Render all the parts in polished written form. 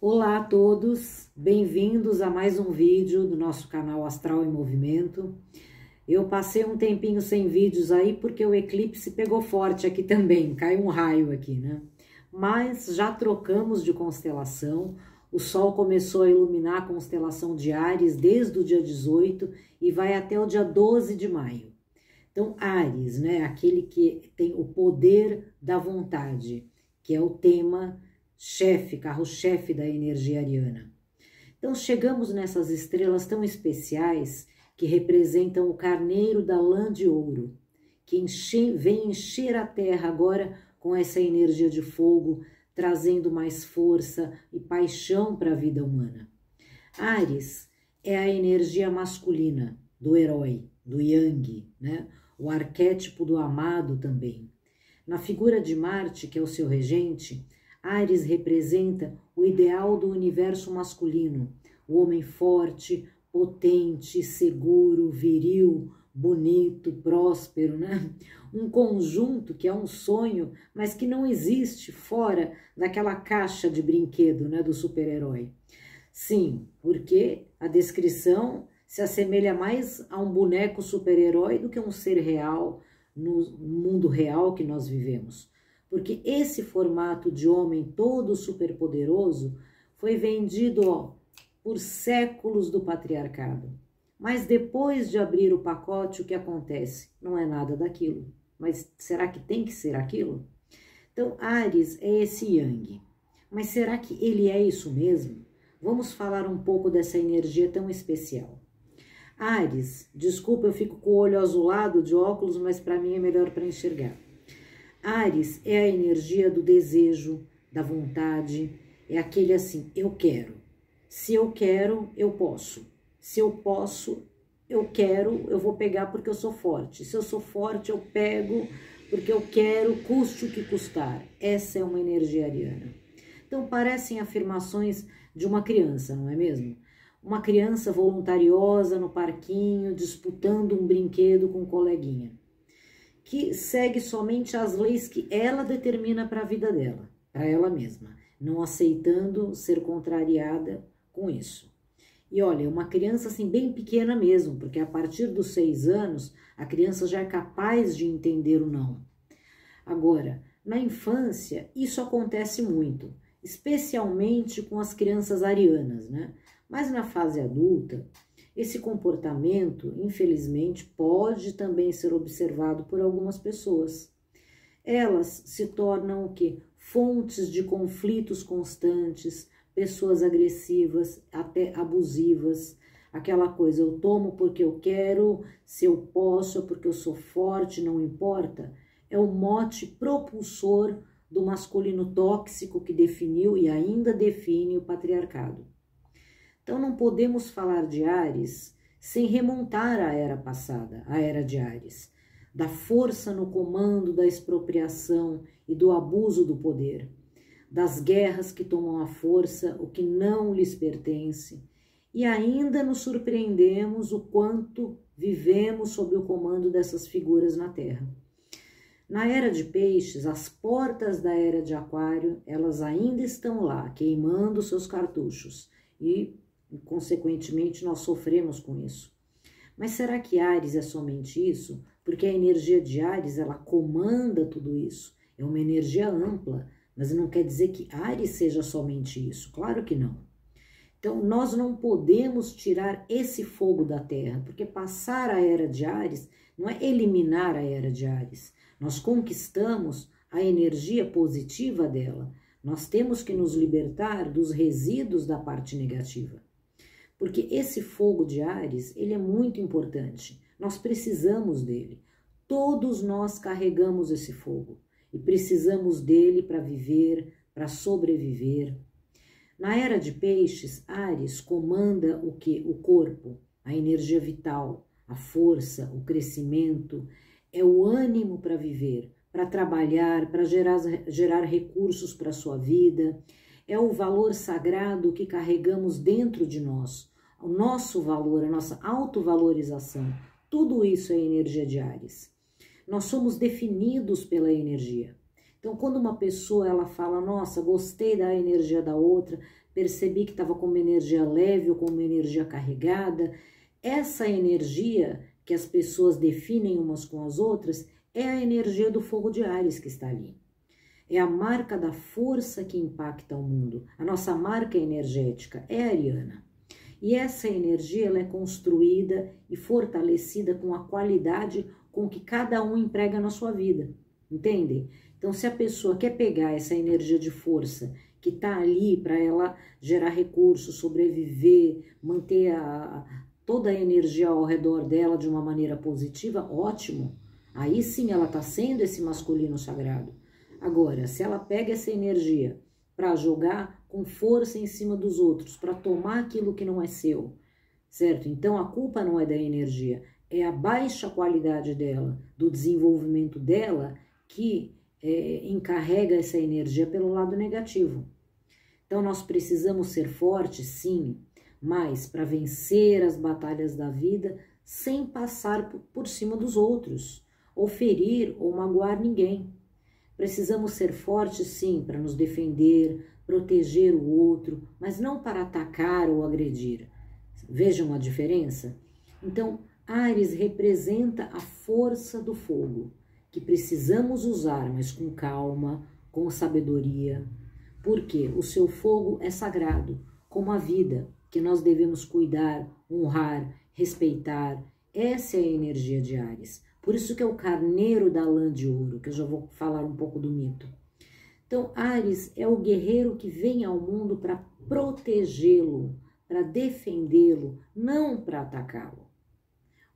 Olá a todos, bem-vindos a mais um vídeo do nosso canal Astral em Movimento. Eu passei um tempinho sem vídeos aí porque o eclipse pegou forte aqui também, caiu um raio aqui, né? Mas já trocamos de constelação, o Sol começou a iluminar a constelação de Áries desde o dia 18 e vai até o dia 12 de maio. Então, Áries, né, aquele que tem o poder da vontade, que é o tema chefe, carro-chefe da energia ariana. Então chegamos nessas estrelas tão especiais que representam o carneiro da lã de ouro, que vem encher a Terra agora com essa energia de fogo, trazendo mais força e paixão para a vida humana. Áries é a energia masculina do herói, do Yang, né? O arquétipo do amado também. Na figura de Marte, que é o seu regente, Áries representa o ideal do universo masculino, o homem forte, potente, seguro, viril, bonito, próspero, né? Um conjunto que é um sonho, mas que não existe fora daquela caixa de brinquedo, né, do super-herói. Sim, porque a descrição se assemelha mais a um boneco super-herói do que um ser real no mundo real que nós vivemos. Porque esse formato de homem todo superpoderoso foi vendido por séculos do patriarcado. Mas depois de abrir o pacote, o que acontece? Não é nada daquilo. Mas será que tem que ser aquilo? Então, Áries é esse Yang. Mas será que ele é isso mesmo? Vamos falar um pouco dessa energia tão especial. Áries, desculpa, eu fico com o olho azulado de óculos, mas para mim é melhor para enxergar. Áries é a energia do desejo, da vontade, é aquele assim, eu quero. Se eu quero, eu posso. Se eu posso, eu quero, eu vou pegar porque eu sou forte. Se eu sou forte, eu pego porque eu quero, custe o que custar. Essa é uma energia ariana. Então, parecem afirmações de uma criança, não é mesmo? Uma criança voluntariosa no parquinho, disputando um brinquedo com um coleguinha, que segue somente as leis que ela determina para a vida dela, para ela mesma, não aceitando ser contrariada com isso. E olha, uma criança assim bem pequena mesmo, porque a partir dos 6 anos, a criança já é capaz de entender o não. Agora, na infância, isso acontece muito, especialmente com as crianças arianas, né? Mas na fase adulta, esse comportamento, infelizmente, pode também ser observado por algumas pessoas. Elas se tornam o quê? Fontes de conflitos constantes, pessoas agressivas, até abusivas. Aquela coisa, eu tomo porque eu quero, se eu posso, porque eu sou forte, não importa. É o mote propulsor do masculino tóxico que definiu e ainda define o patriarcado. Então não podemos falar de Áries sem remontar à era passada, a era de Áries, da força no comando, da expropriação e do abuso do poder, das guerras que tomam à força o que não lhes pertence, e ainda nos surpreendemos o quanto vivemos sob o comando dessas figuras na Terra. Na era de Peixes, as portas da era de Aquário, elas ainda estão lá, queimando seus cartuchos, e consequentemente nós sofremos com isso. Mas será que Áries é somente isso? Porque a energia de Áries, ela comanda tudo isso. É uma energia ampla, mas não quer dizer que Áries seja somente isso. Claro que não. Então, nós não podemos tirar esse fogo da Terra, porque passar a era de Áries não é eliminar a era de Áries. Nós conquistamos a energia positiva dela. Nós temos que nos libertar dos resíduos da parte negativa. Porque esse fogo de Áries, ele é muito importante. Nós precisamos dele. Todos nós carregamos esse fogo e precisamos dele para viver, para sobreviver. Na era de Peixes, Áries comanda o quê? O corpo, a energia vital, a força, o crescimento, é o ânimo para viver, para trabalhar, para gerar recursos para a sua vida, é o valor sagrado que carregamos dentro de nós, o nosso valor, a nossa autovalorização, tudo isso é energia de Áries. Nós somos definidos pela energia. Então, quando uma pessoa ela fala, nossa, gostei da energia da outra, percebi que estava com uma energia leve ou com uma energia carregada, essa energia que as pessoas definem umas com as outras é a energia do fogo de Áries que está ali. É a marca da força que impacta o mundo. A nossa marca energética é ariana. E essa energia ela é construída e fortalecida com a qualidade com que cada um emprega na sua vida. Entendem? Então, se a pessoa quer pegar essa energia de força que está ali para ela gerar recursos, sobreviver, manter toda a energia ao redor dela de uma maneira positiva, ótimo. Aí sim ela está sendo esse masculino sagrado. Agora, se ela pega essa energia para jogar com força em cima dos outros, para tomar aquilo que não é seu, certo? Então a culpa não é da energia, é a baixa qualidade dela, do desenvolvimento dela, que encarrega essa energia pelo lado negativo. Então nós precisamos ser fortes, sim, mas para vencer as batalhas da vida sem passar por cima dos outros, ou ferir ou magoar ninguém. Precisamos ser fortes, sim, para nos defender, proteger o outro, mas não para atacar ou agredir. Vejam a diferença? Então, Áries representa a força do fogo, que precisamos usar, mas com calma, com sabedoria, porque o seu fogo é sagrado, como a vida, que nós devemos cuidar, honrar, respeitar. Essa é a energia de Áries. Por isso que é o carneiro da lã de ouro, que eu já vou falar um pouco do mito. Então, Áries é o guerreiro que vem ao mundo para protegê-lo, para defendê-lo, não para atacá-lo.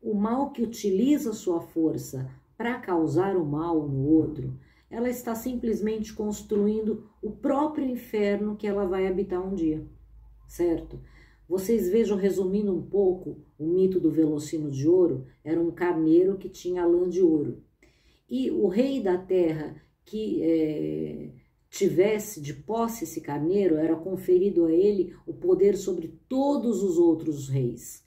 O mal que utiliza sua força para causar o mal no outro, ela está simplesmente construindo o próprio inferno que ela vai habitar um dia, certo? Vocês vejam, resumindo um pouco, o mito do Velocino de Ouro, era um carneiro que tinha lã de ouro. E o rei da terra que tivesse de posse esse carneiro, era conferido a ele o poder sobre todos os outros reis.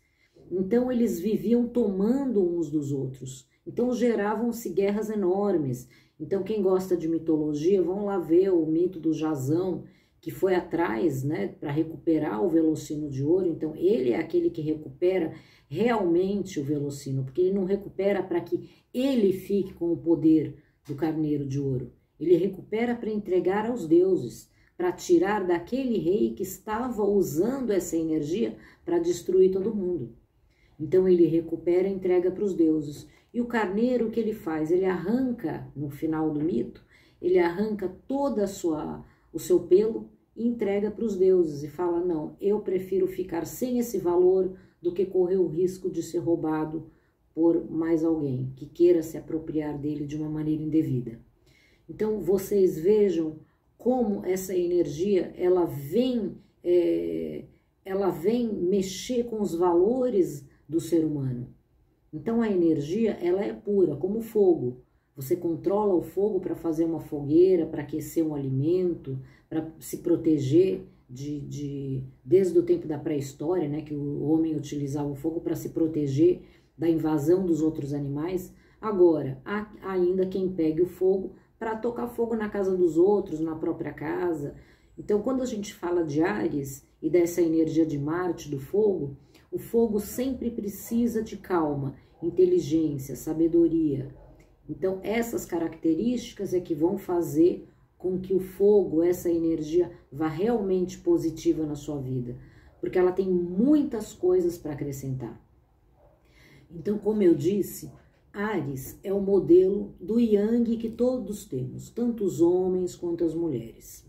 Então eles viviam tomando uns dos outros. Então geravam-se guerras enormes. Então quem gosta de mitologia, vão lá ver o mito do Jasão, que foi atrás, né, para recuperar o Velocino de Ouro. Então ele é aquele que recupera realmente o Velocino, porque ele não recupera para que ele fique com o poder do carneiro de ouro. Ele recupera para entregar aos deuses, para tirar daquele rei que estava usando essa energia para destruir todo mundo. Então ele recupera e entrega para os deuses. E o carneiro, o que ele faz? Ele arranca, no final do mito, ele arranca toda o seu pelo e entrega para os deuses e fala, não, eu prefiro ficar sem esse valor do que correr o risco de ser roubado por mais alguém que queira se apropriar dele de uma maneira indevida. Então vocês vejam como essa energia ela vem mexer com os valores do ser humano. Então a energia ela é pura, como fogo. Você controla o fogo para fazer uma fogueira, para aquecer um alimento, para se proteger desde o tempo da pré-história, né, que o homem utilizava o fogo para se proteger da invasão dos outros animais. Agora, há ainda quem pegue o fogo para tocar fogo na casa dos outros, na própria casa. Então, quando a gente fala de Áries e dessa energia de Marte, do fogo, o fogo sempre precisa de calma, inteligência, sabedoria. Então, essas características é que vão fazer com que o fogo, essa energia, vá realmente positiva na sua vida, porque ela tem muitas coisas para acrescentar. Então, como eu disse, Áries é o modelo do Yang que todos temos, tanto os homens quanto as mulheres.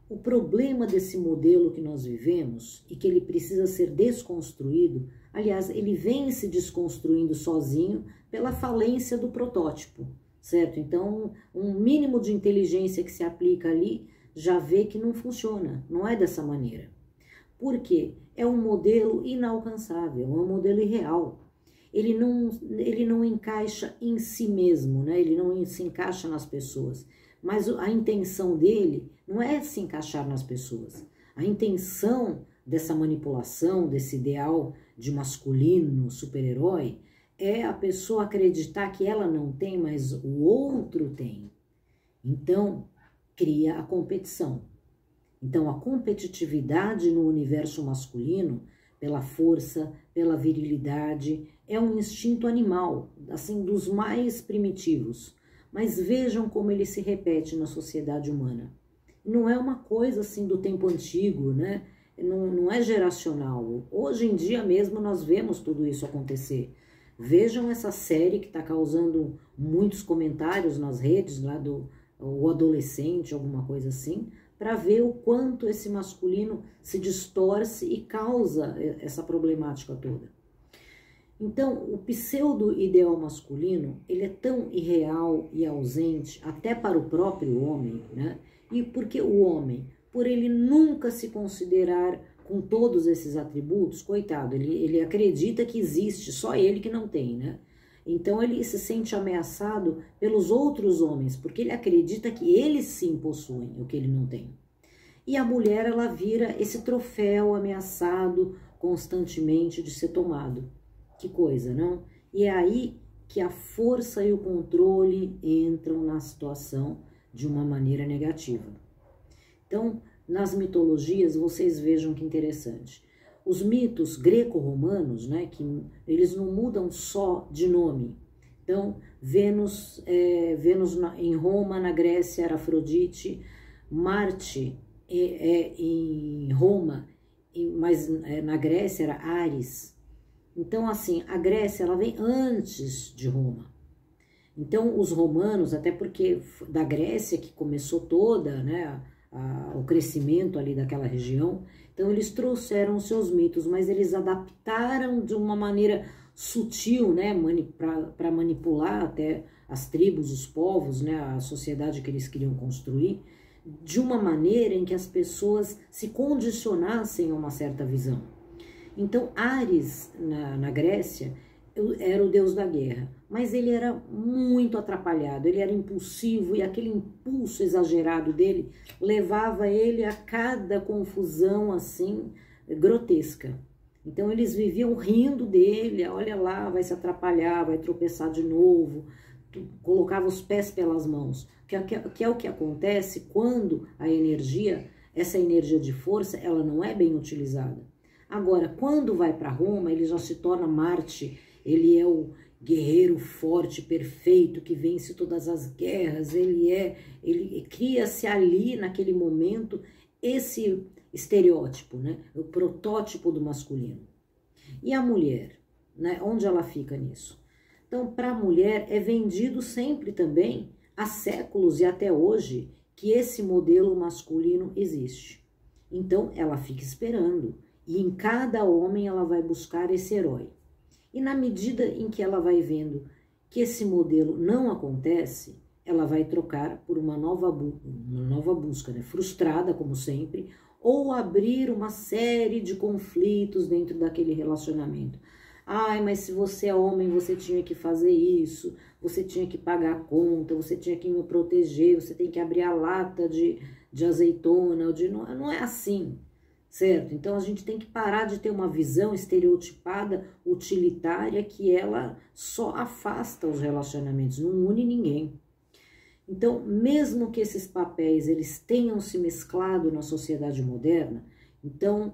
O problema desse modelo que nós vivemos e que ele precisa ser desconstruído, aliás, ele vem se desconstruindo sozinho pela falência do protótipo, certo? Então, um mínimo de inteligência que se aplica ali já vê que não funciona, não é dessa maneira. Por quê? É um modelo inalcançável, é um modelo irreal. Ele não encaixa em si mesmo, né? Ele não se encaixa nas pessoas. Mas a intenção dele não é se encaixar nas pessoas. A intenção dessa manipulação, desse ideal de masculino, super-herói, é a pessoa acreditar que ela não tem, mas o outro tem. Então, cria a competição. Então, a competitividade no universo masculino, pela força, pela virilidade, é um instinto animal, assim, dos mais primitivos. Mas vejam como ele se repete na sociedade humana. Não é uma coisa assim do tempo antigo, né? Não é geracional. Hoje em dia mesmo nós vemos tudo isso acontecer. Vejam essa série que está causando muitos comentários nas redes, lá do O Adolescente, alguma coisa assim, para ver o quanto esse masculino se distorce e causa essa problemática toda. Então, o pseudo-ideal masculino, ele é tão irreal e ausente, até para o próprio homem, né? E porque o homem, por ele nunca se considerar com todos esses atributos, coitado, ele acredita que existe, só ele que não tem, né? Então, ele se sente ameaçado pelos outros homens, porque ele acredita que eles sim possuem o que ele não tem. E a mulher, ela vira esse troféu ameaçado constantemente de ser tomado. Que coisa, não? E é aí que a força e o controle entram na situação de uma maneira negativa. Então, nas mitologias, vocês vejam que interessante. Os mitos greco-romanos, né, que eles não mudam só de nome. Então, Vênus em Roma, na Grécia, era Afrodite, Marte em Roma, mas na Grécia era Ares. Então, assim, a Grécia, ela vem antes de Roma. Então, os romanos, até porque da Grécia que começou toda, né, o crescimento ali daquela região, então eles trouxeram os seus mitos, mas eles adaptaram de uma maneira sutil, né, para manipular até as tribos, os povos, né, a sociedade que eles queriam construir, de uma maneira em que as pessoas se condicionassem a uma certa visão. Então, Ares, na Grécia, era o deus da guerra, mas ele era muito atrapalhado, ele era impulsivo e aquele impulso exagerado dele levava ele a cada confusão assim grotesca. Então eles viviam rindo dele, olha lá, vai se atrapalhar, vai tropeçar de novo, colocava os pés pelas mãos, que é o que acontece quando a energia, essa energia de força, ela não é bem utilizada. Agora, quando vai para Roma, ele já se torna Marte, ele é o guerreiro forte, perfeito, que vence todas as guerras, ele cria-se ali, naquele momento, esse estereótipo, né? O protótipo do masculino. E a mulher, né? Onde ela fica nisso? Então, para a mulher é vendido sempre também, há séculos e até hoje, que esse modelo masculino existe. Então, ela fica esperando. E em cada homem ela vai buscar esse herói. E na medida em que ela vai vendo que esse modelo não acontece, ela vai trocar por uma nova busca, né? Frustrada, como sempre, ou abrir uma série de conflitos dentro daquele relacionamento. Ai, mas se você é homem, você tinha que fazer isso, você tinha que pagar a conta, você tinha que me proteger, você tem que abrir a lata de azeitona, não é assim. Certo? Então, a gente tem que parar de ter uma visão estereotipada, utilitária, que ela só afasta os relacionamentos, não une ninguém. Então, mesmo que esses papéis eles tenham se mesclado na sociedade moderna, então,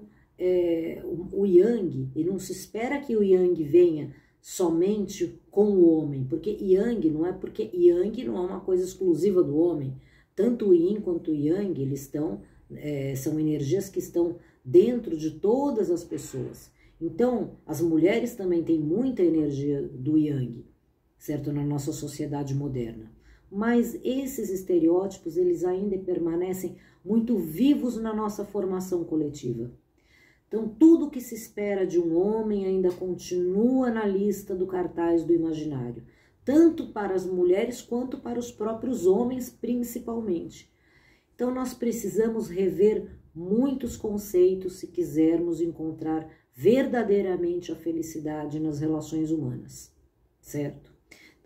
o Yang, e não se espera que o Yang venha somente com o homem, porque Yang não é uma coisa exclusiva do homem. Tanto o Yin quanto o Yang, eles são energias que estão dentro de todas as pessoas. Então, as mulheres também têm muita energia do Yang, certo? Na nossa sociedade moderna. Mas esses estereótipos, eles ainda permanecem muito vivos na nossa formação coletiva. Então, tudo que se espera de um homem ainda continua na lista do cartaz do imaginário, tanto para as mulheres quanto para os próprios homens, principalmente. Então, nós precisamos rever muitos conceitos se quisermos encontrar verdadeiramente a felicidade nas relações humanas, certo?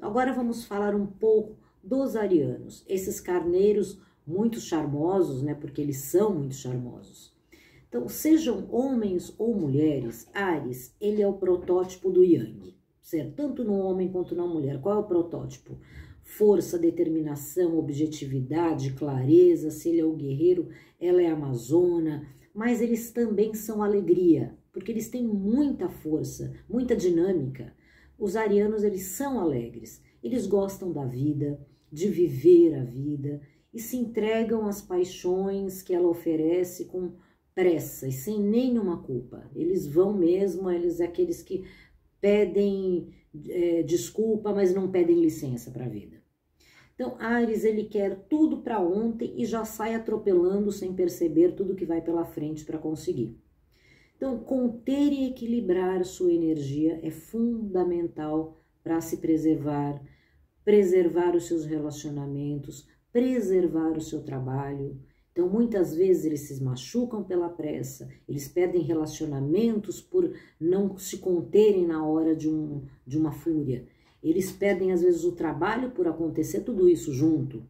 Agora vamos falar um pouco dos arianos, esses carneiros muito charmosos, né? Porque eles são muito charmosos. Então, sejam homens ou mulheres, Áries, ele é o protótipo do Yang, certo? Tanto no homem quanto na mulher. Qual é o protótipo? força, determinação, objetividade, clareza. Se ele é o guerreiro, ela é a amazona, mas eles também são alegria, porque eles têm muita força, muita dinâmica. Os arianos, eles são alegres, eles gostam da vida, de viver a vida e se entregam às paixões que ela oferece com pressa e sem nenhuma culpa. Eles vão mesmo, eles são aqueles que pedem desculpa, mas não pedem licença para a vida. Então, Áries, ele quer tudo para ontem e já sai atropelando sem perceber tudo que vai pela frente para conseguir. Então, conter e equilibrar sua energia é fundamental para se preservar, preservar os seus relacionamentos, preservar o seu trabalho. Então, muitas vezes eles se machucam pela pressa, eles perdem relacionamentos por não se conterem na hora de uma fúria. Eles perdem, às vezes, o trabalho por acontecer tudo isso junto.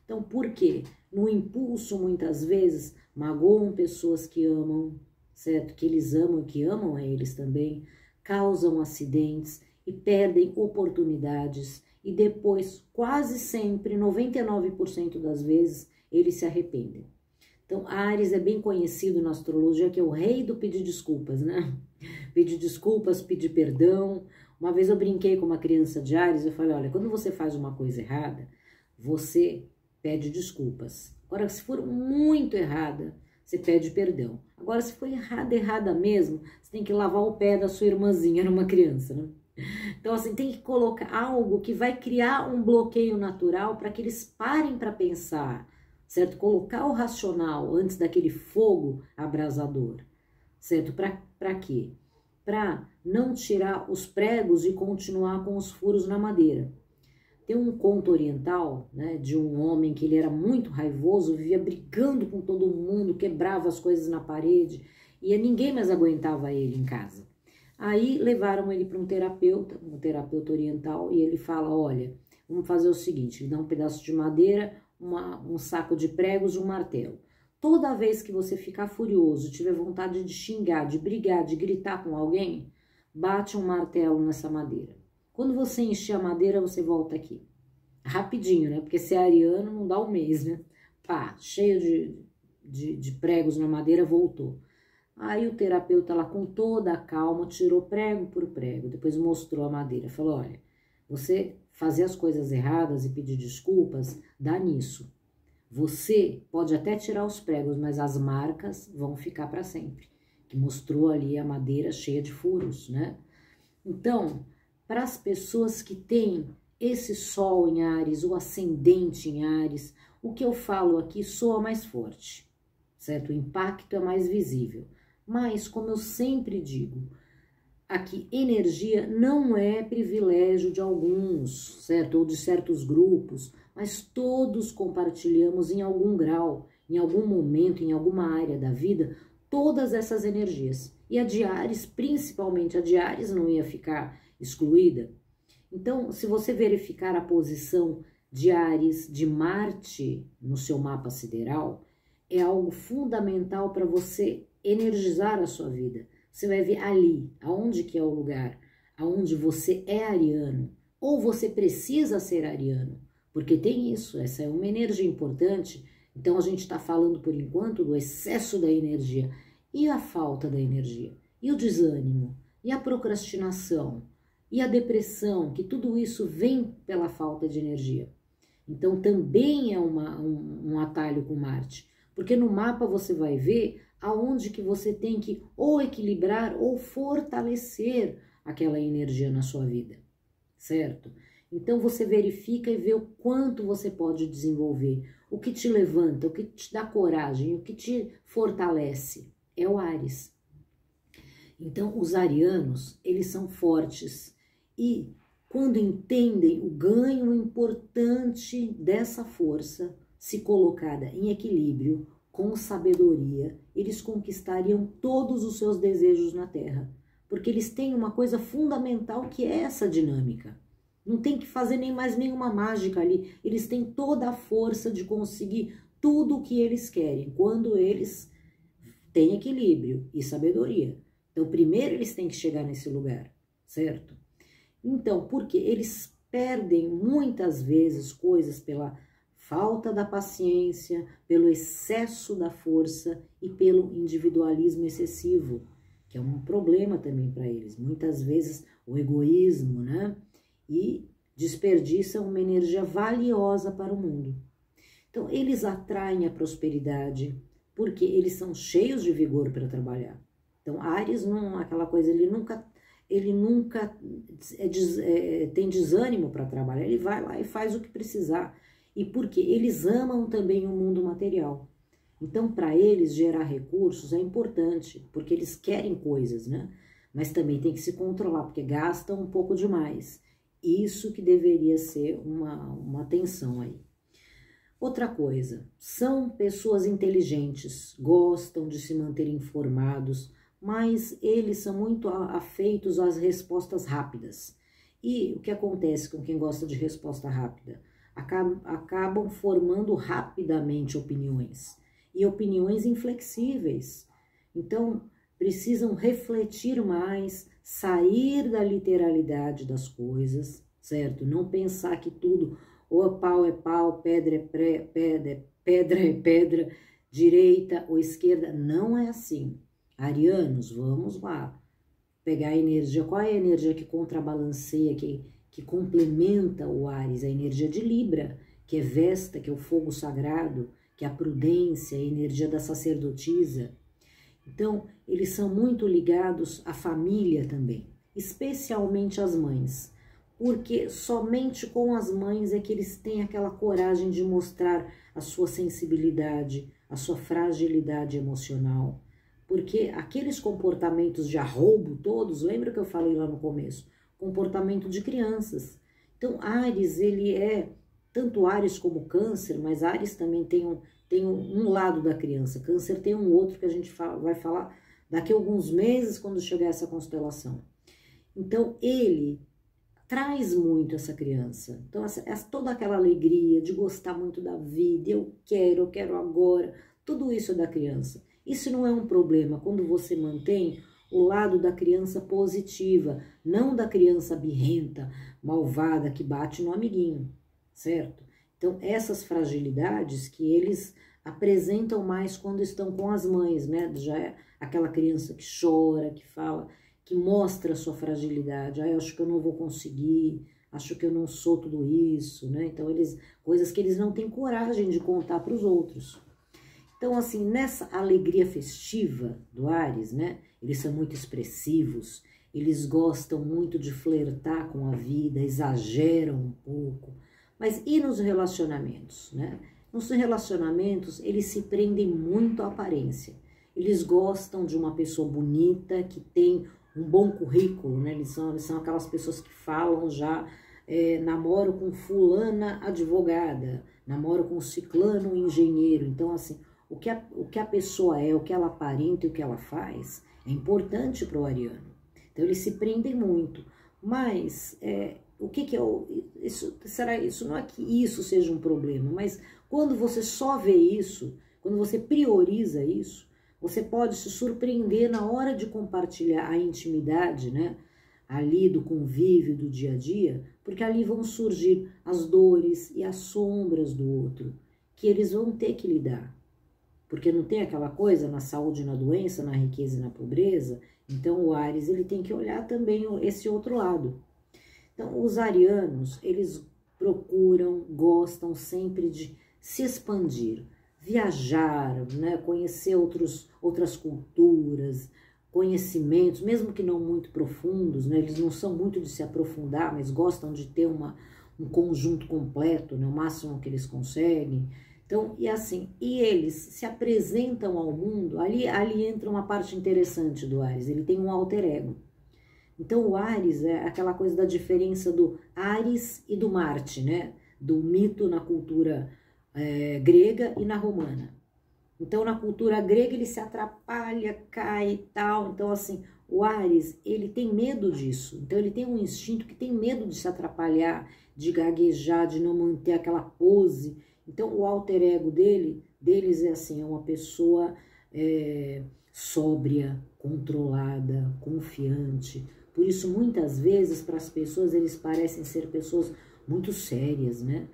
Então, por quê? No impulso, muitas vezes, magoam pessoas que amam, certo? Que eles amam e que amam a eles também, causam acidentes e perdem oportunidades. E depois, quase sempre, 99% das vezes, eles se arrependem. Então, Áries é bem conhecido na astrologia que é o rei do pedir desculpas, né? Pedir desculpas, pedir perdão. Uma vez eu brinquei com uma criança de Áries, eu falei, olha, quando você faz uma coisa errada, você pede desculpas. Agora, se for muito errada, você pede perdão. Agora, se for errada mesmo, você tem que lavar o pé da sua irmãzinha, era uma criança, né? Então, assim, tem que colocar algo que vai criar um bloqueio natural para que eles parem para pensar, certo? Colocar o racional antes daquele fogo abrasador, certo? Para quê? Para não tirar os pregos e continuar com os furos na madeira. Tem um conto oriental, né, de um homem que ele era muito raivoso, vivia brigando com todo mundo, quebrava as coisas na parede e ninguém mais aguentava ele em casa. Aí levaram ele para um terapeuta oriental, e ele fala, olha, vamos fazer o seguinte, ele dá um pedaço de madeira, um saco de pregos e um martelo. Toda vez que você ficar furioso, tiver vontade de xingar, de brigar, de gritar com alguém, bate um martelo nessa madeira. Quando você encher a madeira, você volta aqui. Rapidinho, né? Porque se é ariano, não dá um mês, né? Pá, cheio de pregos na madeira, voltou. Aí o terapeuta lá com toda a calma tirou prego por prego, depois mostrou a madeira, falou, olha, você fazer as coisas erradas e pedir desculpas, dá nisso. Você pode até tirar os pregos, mas as marcas vão ficar para sempre. Que mostrou ali a madeira cheia de furos, né? Então, para as pessoas que têm esse sol em Áries, o ascendente em Áries, o que eu falo aqui soa mais forte, certo? O impacto é mais visível. Mas, como eu sempre digo, aqui energia não é privilégio de alguns, certo? Ou de certos grupos, mas todos compartilhamos em algum grau, em algum momento, em alguma área da vida, todas essas energias. E a de Áries, principalmente a de Áries, não ia ficar excluída. Então, se você verificar a posição de Áries, de Marte no seu mapa sideral, é algo fundamental para você energizar a sua vida. Você vai ver ali, aonde que é o lugar, aonde você é ariano, ou você precisa ser ariano, porque tem isso, essa é uma energia importante. Então a gente está falando por enquanto do excesso da energia e a falta da energia, e o desânimo, e a procrastinação, e a depressão, que tudo isso vem pela falta de energia. Então também é um atalho com Marte, porque no mapa você vai ver aonde que você tem que ou equilibrar ou fortalecer aquela energia na sua vida, certo? Então você verifica e vê o quanto você pode desenvolver, o que te levanta, o que te dá coragem, o que te fortalece, é o Áries. Então os arianos, eles são fortes e quando entendem o ganho importante dessa força, se colocada em equilíbrio, com sabedoria, eles conquistariam todos os seus desejos na Terra. Porque eles têm uma coisa fundamental que é essa dinâmica. Não tem que fazer nem mais nenhuma mágica ali. Eles têm toda a força de conseguir tudo o que eles querem, quando eles têm equilíbrio e sabedoria. Então, primeiro eles têm que chegar nesse lugar, certo? Então, porque eles perdem muitas vezes coisas pela falta da paciência, pelo excesso da força e pelo individualismo excessivo, que é um problema também para eles. Muitas vezes o egoísmo, né? E desperdiçam uma energia valiosa para o mundo. Então, eles atraem a prosperidade porque eles são cheios de vigor para trabalhar. Então, Áries não, aquela coisa, ele nunca tem desânimo para trabalhar, ele vai lá e faz o que precisar. E porque eles amam também o mundo material. Então, para eles, gerar recursos é importante, porque eles querem coisas, né? Mas também tem que se controlar, porque gastam um pouco demais. Isso que deveria ser uma atenção aí. Outra coisa, são pessoas inteligentes, gostam de se manter informados, mas eles são muito afeitos às respostas rápidas. E o que acontece com quem gosta de resposta rápida? Acabam formando rapidamente opiniões, e opiniões inflexíveis. Então, precisam refletir mais, sair da literalidade das coisas, certo? Não pensar que tudo, ou pau é pau, pedra é pedra, direita ou esquerda. Não é assim. Arianos, vamos lá. Pegar a energia. Qual é a energia que contrabalanceia, que complementa o Áries? A energia de Libra, que é Vesta, que é o fogo sagrado, que é a prudência, a energia da sacerdotisa. Então, eles são muito ligados à família também, especialmente às mães, porque somente com as mães é que eles têm aquela coragem de mostrar a sua sensibilidade, a sua fragilidade emocional, porque aqueles comportamentos de arroubo todos, lembra que eu falei lá no começo? Comportamento de crianças. Então, Áries, ele é tanto Áries como Câncer, mas Áries também tem um lado da criança. Câncer tem um outro que a gente vai falar daqui a alguns meses, quando chegar essa constelação. Então, ele traz muito essa criança. Então, toda aquela alegria de gostar muito da vida, eu quero agora, tudo isso é da criança. Isso não é um problema quando você mantém o lado da criança positiva, não da criança birrenta, malvada, que bate no amiguinho, certo? Então, essas fragilidades que eles apresentam mais quando estão com as mães, né? Já é aquela criança que chora, que fala, que mostra a sua fragilidade. Eu acho que eu não vou conseguir, acho que eu não sou tudo isso, né? Então, coisas que eles não têm coragem de contar para os outros. Então, assim, nessa alegria festiva do Áries, né? Eles são muito expressivos, eles gostam muito de flertar com a vida, exageram um pouco. Mas e nos relacionamentos, né? Nos relacionamentos, eles se prendem muito à aparência. Eles gostam de uma pessoa bonita, que tem um bom currículo, né? Eles são aquelas pessoas que falam já, namoro com fulana advogada, namoro com ciclano engenheiro. Então, assim, o que a pessoa é, o que ela aparenta e o que ela faz é importante para o ariano. Então, eles se prendem muito. Mas o que é isso? Não é que isso seja um problema, mas quando você só vê isso, quando você prioriza isso, você pode se surpreender na hora de compartilhar a intimidade, né? Ali do convívio, do dia a dia, porque ali vão surgir as dores e as sombras do outro, que eles vão ter que lidar. Porque não tem aquela coisa na saúde e na doença, na riqueza e na pobreza. Então o Áries, ele tem que olhar também esse outro lado. Então os arianos, eles gostam sempre de se expandir, viajar, né, conhecer outras culturas, conhecimentos, mesmo que não muito profundos, né, eles não são muito de se aprofundar, mas gostam de ter um conjunto completo, né, o máximo que eles conseguem. Então, e eles se apresentam ao mundo, ali entra uma parte interessante do Áries, ele tem um alter ego. Então, o Áries é aquela coisa da diferença do Áries e do Marte, né? Do mito na cultura grega e na romana. Então, na cultura grega, ele se atrapalha, cai e tal. Então, assim, o Áries, ele tem medo disso. Então, ele tem um instinto que tem medo de se atrapalhar, de gaguejar, de não manter aquela pose. Então, o alter ego deles é assim, é uma pessoa sóbria, controlada, confiante, Por isso, muitas vezes, para as pessoas, eles parecem ser pessoas muito sérias, né?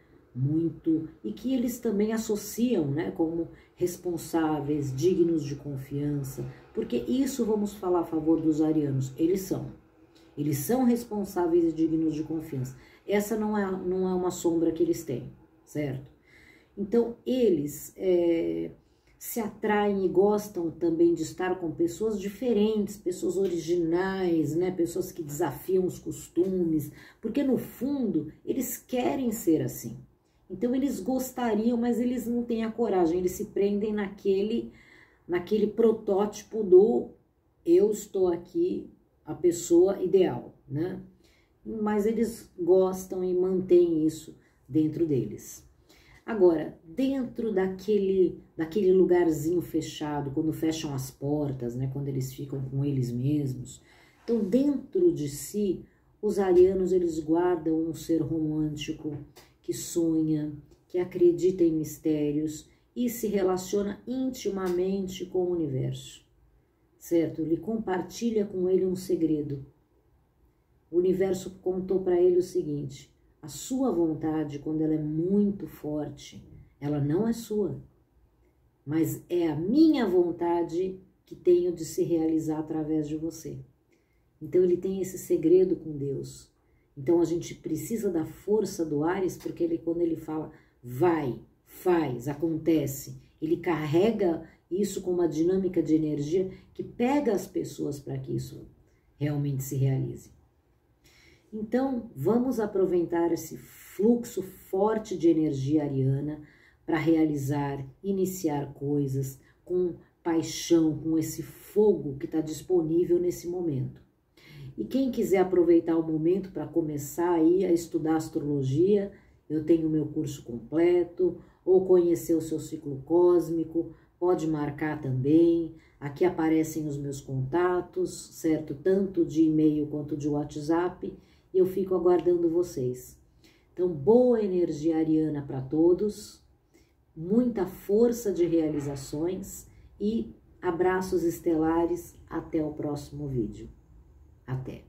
E que eles também associam, né, como responsáveis, dignos de confiança, porque isso vamos falar a favor dos arianos, eles são responsáveis e dignos de confiança. Essa não é uma sombra que eles têm, certo? Então, eles se atraem e gostam também de estar com pessoas diferentes, pessoas originais, né? Pessoas que desafiam os costumes, porque no fundo eles querem ser assim. Então eles gostariam, mas eles não têm a coragem, eles se prendem naquele protótipo do eu estou aqui, a pessoa ideal, né? Mas eles gostam e mantêm isso dentro deles. Agora, dentro daquele lugarzinho fechado, quando fecham as portas, né, quando eles ficam com eles mesmos, então dentro de si, os arianos eles guardam um ser romântico que sonha, que acredita em mistérios e se relaciona intimamente com o universo, certo? Ele compartilha com ele um segredo. O universo contou para ele o seguinte: a sua vontade, quando ela é muito forte, ela não é sua, mas é a minha vontade que tenho de se realizar através de você. Então ele tem esse segredo com Deus. Então a gente precisa da força do Áries, porque quando ele fala vai, faz, acontece, ele carrega isso com uma dinâmica de energia que pega as pessoas para que isso realmente se realize. Então, vamos aproveitar esse fluxo forte de energia ariana para realizar, iniciar coisas com paixão, com esse fogo que está disponível nesse momento. E quem quiser aproveitar o momento para começar aí a estudar astrologia, eu tenho o meu curso completo, ou conhecer o seu ciclo cósmico, pode marcar também. Aqui aparecem os meus contatos, certo? Tanto de e-mail quanto de WhatsApp. E eu fico aguardando vocês. Então, boa energia ariana para todos, muita força de realizações e abraços estelares. Até o próximo vídeo. Até!